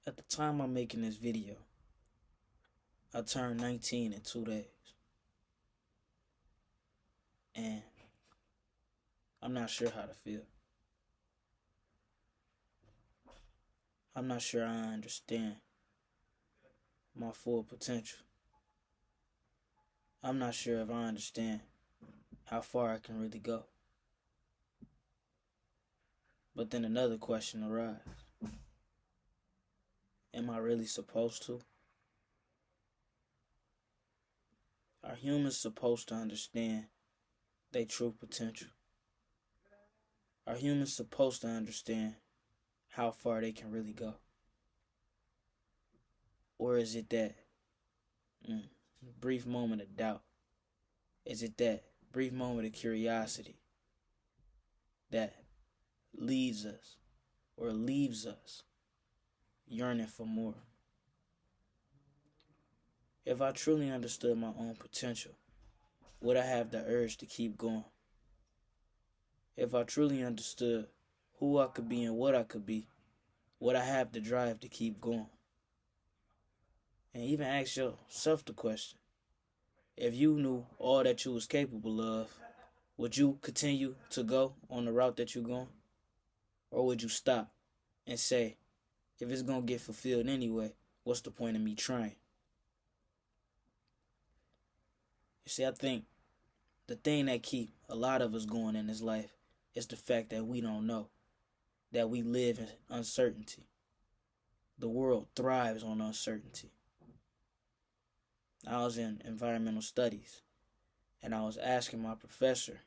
At the time I'm making this video, I turned 19 in 2 days. And I'm not sure how to feel. I'm not sure I understand my full potential. I'm not sure if I understand how far I can really go. But then another question arises. Am I really supposed to? Are humans supposed to understand their true potential? Are humans supposed to understand how far they can really go? Or is it that brief moment of doubt? Is it that brief moment of curiosity that leads us or leaves us yearning for more? If I truly understood my own potential, would I have the urge to keep going? If I truly understood who I could be and what I could be, would I have the drive to keep going? And even ask yourself the question, if you knew all that you was capable of, would you continue to go on the route that you're going? Or would you stop and say, if it's going to get fulfilled anyway, what's the point of me trying? You see, I think the thing that keep a lot of us going in this life is the fact that we don't know, that we live in uncertainty. The world thrives on uncertainty. I was in environmental studies, and I was asking my professor,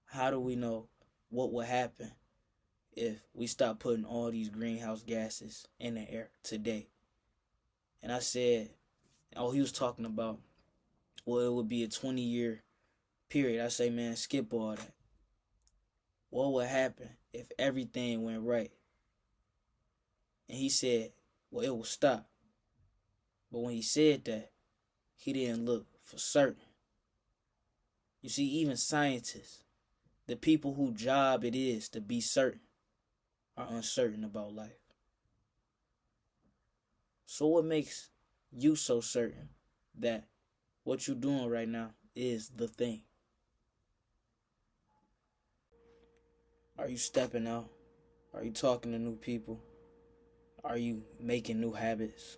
how do we know what will happen if we stop putting all these greenhouse gases in the air today? And I said, he was talking about, well, it would be a 20-year period. I say, man, skip all that. What would happen if everything went right? And he said, well, it will stop. But when he said that, he didn't look for certain. You see, even scientists, the people whose job it is to be certain, are uncertain about life. So what makes you so certain that what you're doing right now is the thing? Are you stepping out? Are you talking to new people? Are you making new habits?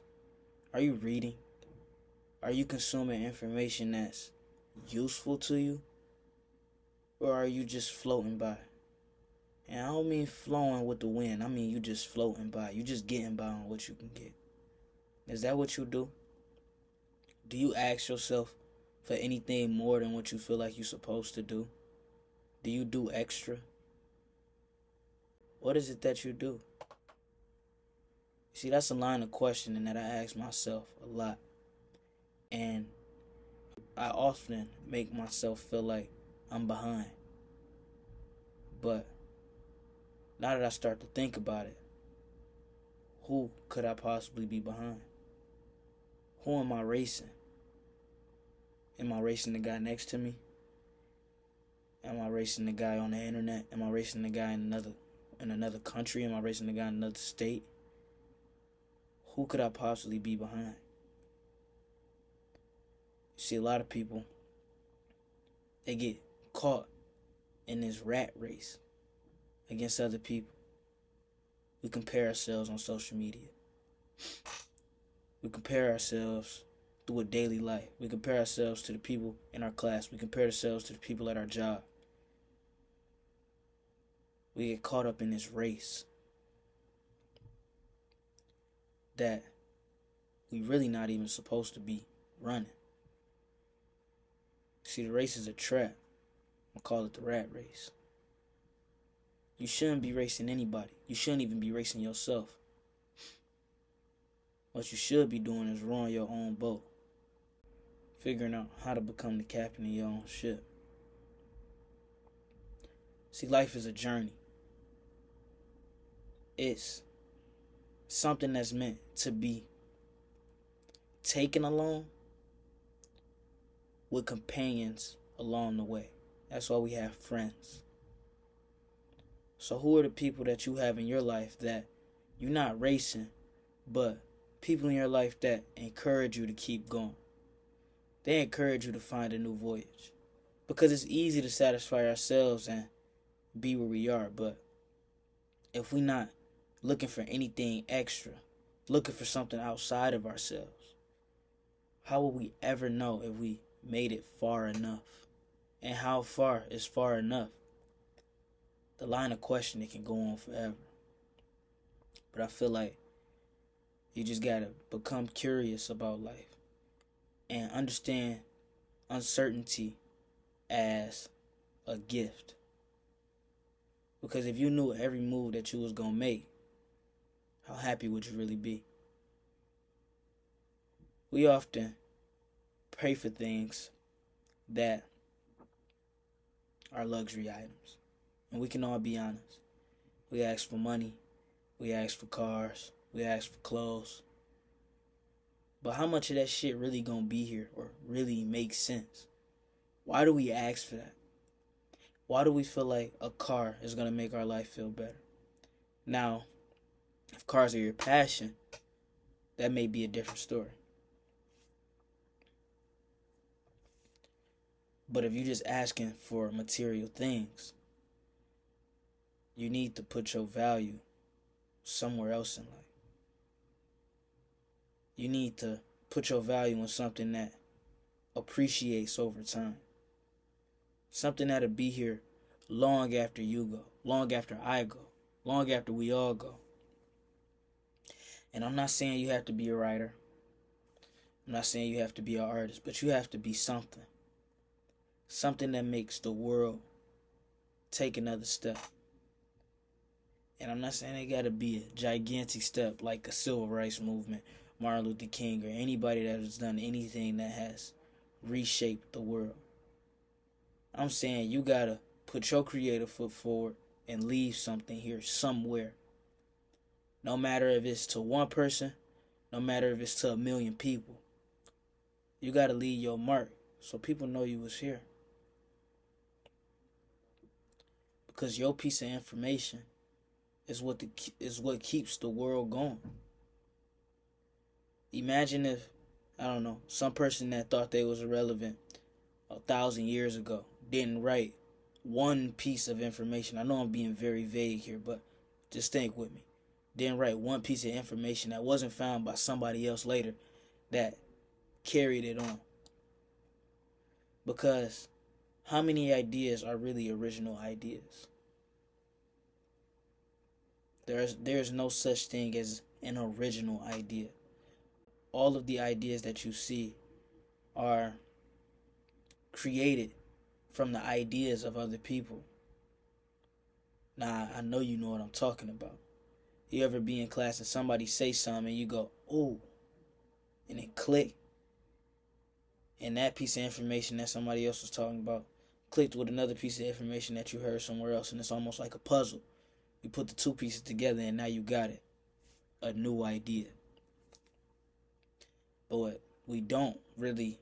Are you reading? Are you consuming information that's useful to you? Or are you just floating by? And I don't mean flowing with the wind. I mean you just floating by. You just getting by on what you can get. Is that what you do? Do you ask yourself for anything more than what you feel like you're supposed to do? Do you do extra? What is it that you do? See, that's a line of questioning that I ask myself a lot. And I often make myself feel like I'm behind. But now that I start to think about it, who could I possibly be behind? Who am I racing? Am I racing the guy next to me? Am I racing the guy on the internet? Am I racing the guy in another country? Am I racing the guy in another state? Who could I possibly be behind? You see, a lot of people, they get caught in this rat race against other people. We compare ourselves on social media. We compare ourselves through a daily life. We compare ourselves to the people in our class. We compare ourselves to the people at our job. We get caught up in this race that we really not even supposed to be running. See, the race is a trap. I call it the rat race. You shouldn't be racing anybody. You shouldn't even be racing yourself. What you should be doing is rowing your own boat. Figuring out how to become the captain of your own ship. See, life is a journey. It's something that's meant to be taken along with companions along the way. That's why we have friends. So who are the people that you have in your life that you're not racing, but people in your life that encourage you to keep going. They encourage you to find a new voyage. Because it's easy to satisfy ourselves and be where we are, but if we're not looking for anything extra, looking for something outside of ourselves, how will we ever know if we made it far enough? And how far is far enough? The line of questioning can go on forever. But I feel like you just gotta become curious about life and understand uncertainty as a gift. Because if you knew every move that you was gonna make, how happy would you really be? We often pray for things that are luxury items. And we can all be honest. We ask for money, we ask for cars, we ask for clothes. But how much of that shit really gonna be here or really make sense? Why do we ask for that? Why do we feel like a car is gonna make our life feel better? Now, if cars are your passion, that may be a different story. But if you're just asking for material things, you need to put your value somewhere else in life. You need to put your value in something that appreciates over time. Something that'll be here long after you go, long after I go, long after we all go. And I'm not saying you have to be a writer. I'm not saying you have to be an artist, but you have to be something. Something that makes the world take another step. And I'm not saying it gotta be a gigantic step like the civil rights movement, Martin Luther King, or anybody that has done anything that has reshaped the world. I'm saying you gotta put your creative foot forward and leave something here somewhere. No matter if it's to one person, no matter if it's to 1,000,000 people. You gotta leave your mark so people know you was here. Because your piece of information is what keeps the world going. Imagine if, I don't know, some person that thought they was irrelevant 1,000 years ago didn't write one piece of information. I know I'm being very vague here, but just think with me. Didn't write one piece of information that wasn't found by somebody else later that carried it on. Because how many ideas are really original ideas? There's no such thing as an original idea. All of the ideas that you see are created from the ideas of other people. Now, I know you know what I'm talking about. You ever be in class and somebody say something and you go, ooh, and it click. And that piece of information that somebody else was talking about clicked with another piece of information that you heard somewhere else, and it's almost like a puzzle. You put the two pieces together and now you got it. A new idea. But what we don't really,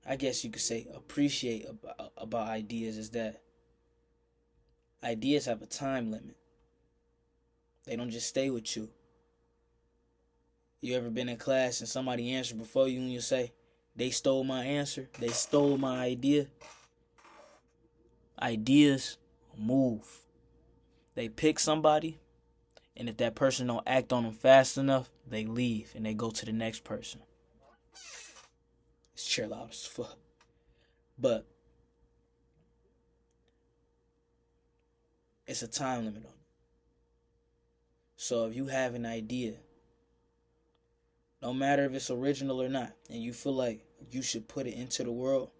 I guess you could say, appreciate about ideas is that ideas have a time limit. They don't just stay with you. You ever been in class and somebody answered before you and you say, they stole my answer, they stole my idea? Ideas move. They pick somebody, and if that person don't act on them fast enough, they leave and they go to the next person. It's chill out as fuck. But it's a time limit on it. So if you have an idea, no matter if it's original or not, and you feel like you should put it into the world,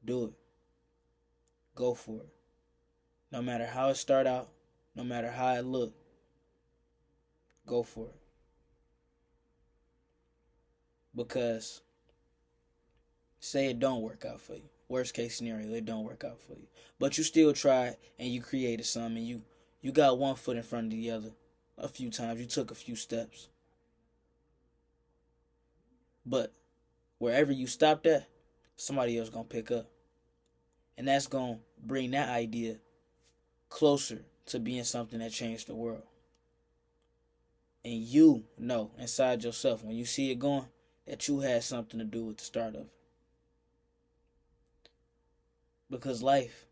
do it. Go for it. No matter how it start out, no matter how it look, go for it. Because say it don't work out for you. Worst case scenario, it don't work out for you. But you still tried and you created something, and you got one foot in front of the other a few times. You took a few steps. But wherever you stopped at, somebody else gonna pick up. And that's gonna bring that idea closer to being something that changed the world. And you know inside yourself when you see it going that you had something to do with the start of it. Because life,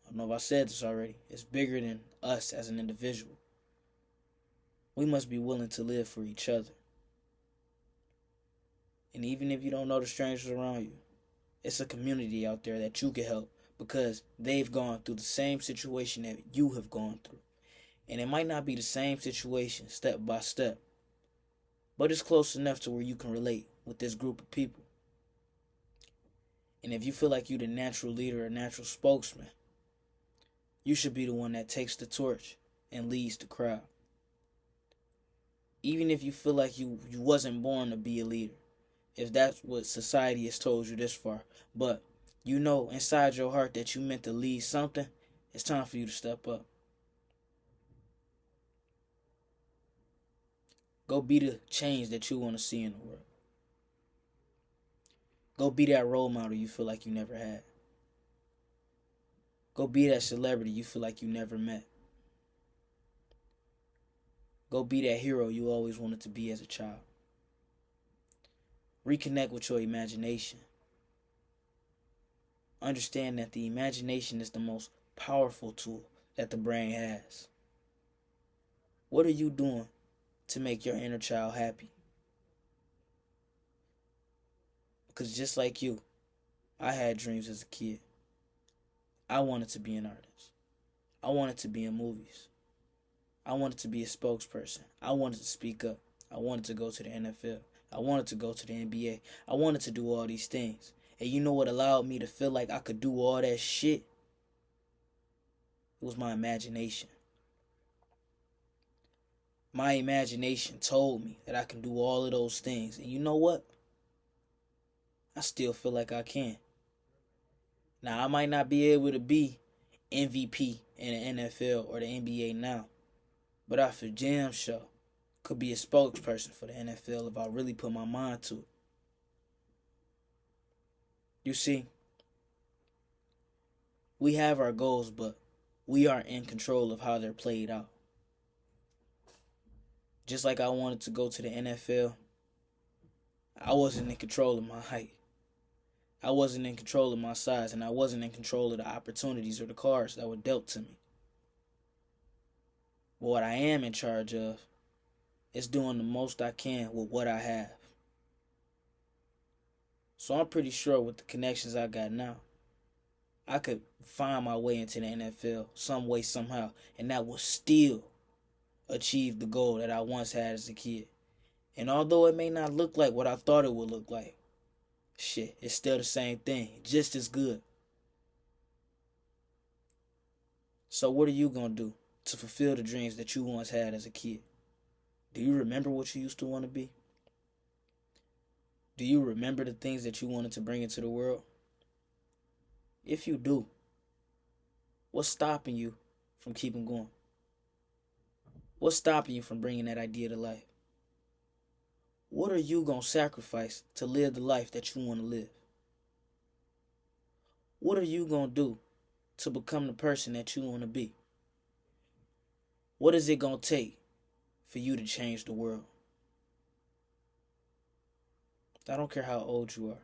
I don't know if I said this already, is bigger than us as an individual. We must be willing to live for each other. And even if you don't know the strangers around you, it's a community out there that you can help because they've gone through the same situation that you have gone through. And it might not be the same situation step by step, but it's close enough to where you can relate with this group of people. And if you feel like you're the natural leader or natural spokesman, you should be the one that takes the torch and leads the crowd. Even if you feel like you wasn't born to be a leader, if that's what society has told you this far, but you know inside your heart that you meant to lead something, it's time for you to step up. Go be the change that you want to see in the world. Go be that role model you feel like you never had. Go be that celebrity you feel like you never met. Go be that hero you always wanted to be as a child. Reconnect with your imagination. Understand that the imagination is the most powerful tool that the brain has. What are you doing to make your inner child happy? Because just like you, I had dreams as a kid. I wanted to be an artist. I wanted to be in movies. I wanted to be a spokesperson. I wanted to speak up. I wanted to go to the NFL. I wanted to go to the NBA. I wanted to do all these things. And you know what allowed me to feel like I could do all that shit? It was my imagination. My imagination told me that I can do all of those things. And you know what? I still feel like I can. Now, I might not be able to be MVP in the NFL or the NBA now, but I for damn sure could be a spokesperson for the NFL if I really put my mind to it. You see, we have our goals, but we are in control of how they're played out. Just like I wanted to go to the NFL, I wasn't in control of my height. I wasn't in control of my size, and I wasn't in control of the opportunities or the cards that were dealt to me. But what I am in charge of is doing the most I can with what I have. So I'm pretty sure with the connections I got now, I could find my way into the NFL some way, somehow, and that will still achieve the goal that I once had as a kid. And although it may not look like what I thought it would look like, shit, it's still the same thing, just as good. So what are you going to do to fulfill the dreams that you once had as a kid? Do you remember what you used to want to be? Do you remember the things that you wanted to bring into the world? If you do, what's stopping you from keeping going? What's stopping you from bringing that idea to life? What are you going to sacrifice to live the life that you want to live? What are you going to do to become the person that you want to be? What is it going to take for you to change the world? I don't care how old you are.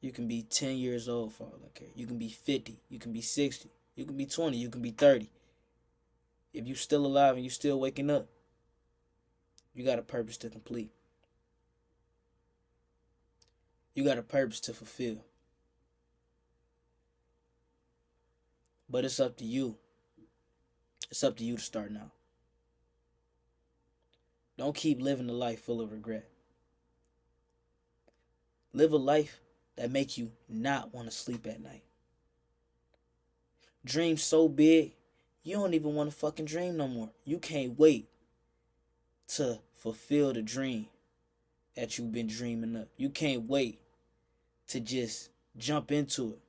You can be 10 years old for all I care. You can be 50. You can be 60. You can be 20. You can be 30. If you're still alive and you're still waking up, you got a purpose to complete. You got a purpose to fulfill. But it's up to you. It's up to you to start now. Don't keep living a life full of regret. Live a life that makes you not want to sleep at night. Dream so big, you don't even want to fucking dream no more. You can't wait to fulfill the dream that you've been dreaming up. You can't wait to just jump into it.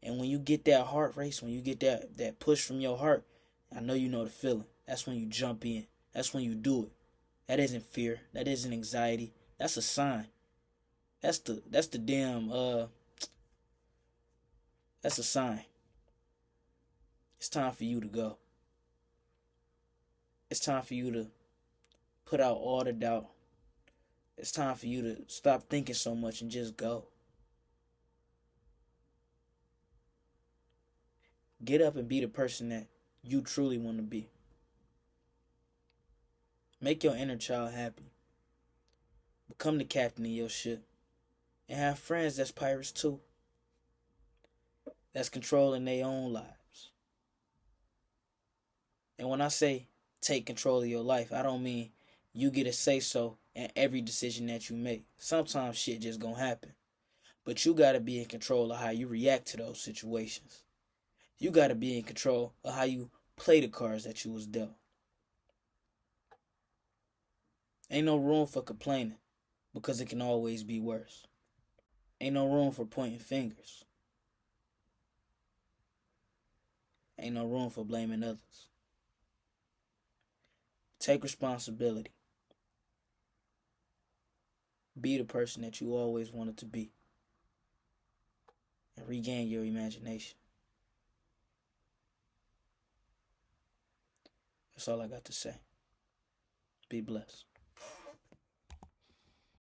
And when you get that heart race, when you get that push from your heart, I know you know the feeling. That's when you jump in. That's when you do it. That isn't fear. That isn't anxiety. That's a sign. That's the damn that's a sign. It's time for you to go. It's time for you to put out all the doubt. It's time for you to stop thinking so much and just go. Get up and be the person that you truly want to be. Make your inner child happy. Become the captain of your ship. And have friends that's pirates too. That's controlling their own lives. And when I say take control of your life, I don't mean you get a say so in every decision that you make. Sometimes shit just gonna happen. But you gotta be in control of how you react to those situations. You gotta be in control of how you play the cards that you was dealt. Ain't no room for complaining because it can always be worse. Ain't no room for pointing fingers. Ain't no room for blaming others. Take responsibility. Be the person that you always wanted to be. And regain your imagination. That's all I got to say. Be blessed.